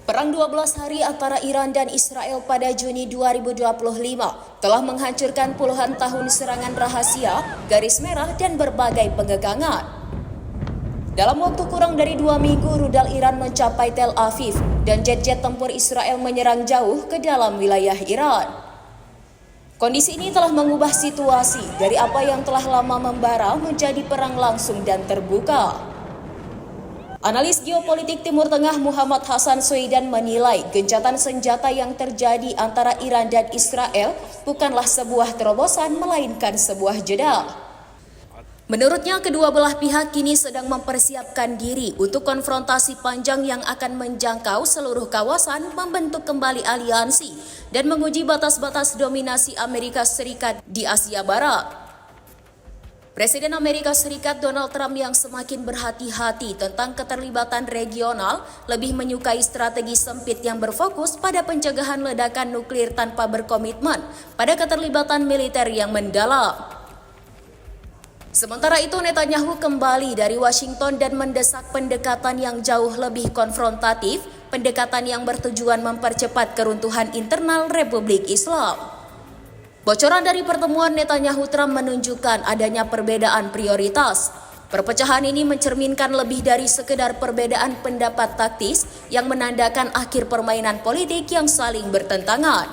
Perang 12 hari antara Iran dan Israel pada Juni 2025 telah menghancurkan puluhan tahun serangan rahasia, garis merah, dan berbagai pengekangan. Dalam waktu kurang dari 2 minggu, rudal Iran mencapai Tel Aviv dan jet-jet tempur Israel menyerang jauh ke dalam wilayah Iran. Kondisi ini telah mengubah situasi dari apa yang telah lama membara menjadi perang langsung dan terbuka. Analis geopolitik Timur Tengah Muhammad Hasan Soidan menilai gencatan senjata yang terjadi antara Iran dan Israel bukanlah sebuah terobosan melainkan sebuah jeda. Menurutnya, kedua belah pihak kini sedang mempersiapkan diri untuk konfrontasi panjang yang akan menjangkau seluruh kawasan, membentuk kembali aliansi, dan menguji batas-batas dominasi Amerika Serikat di Asia Barat. Presiden Amerika Serikat Donald Trump yang semakin berhati-hati tentang keterlibatan regional lebih menyukai strategi sempit yang berfokus pada pencegahan ledakan nuklir tanpa berkomitmen pada keterlibatan militer yang mendalam. Sementara itu, Netanyahu kembali dari Washington dan mendesak pendekatan yang jauh lebih konfrontatif, pendekatan yang bertujuan mempercepat keruntuhan internal Republik Islam. Bocoran dari pertemuan Netanyahu-Trump menunjukkan adanya perbedaan prioritas. Perpecahan ini mencerminkan lebih dari sekedar perbedaan pendapat taktis yang menandakan akhir permainan politik yang saling bertentangan.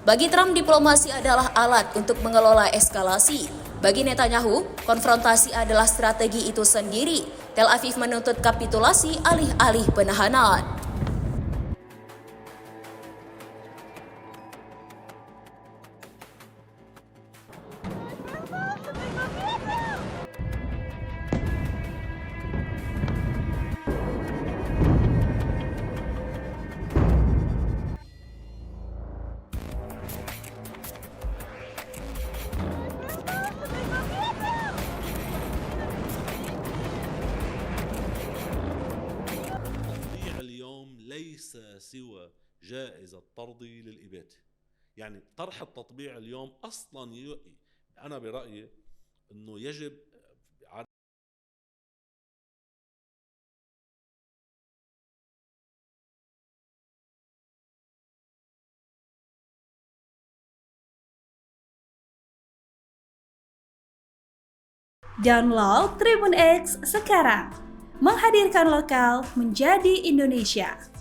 Bagi Trump, diplomasi adalah alat untuk mengelola eskalasi. Bagi Netanyahu, konfrontasi adalah strategi itu sendiri. Tel Aviv menuntut kapitulasi alih-alih penahanan. ليس سوى جائزة طردي للإباتة. يعني طرح التطبيع اليوم أصلا أنا برأيي أنه يجب Download Tribun X sekarang, menghadirkan lokal menjadi Indonesia.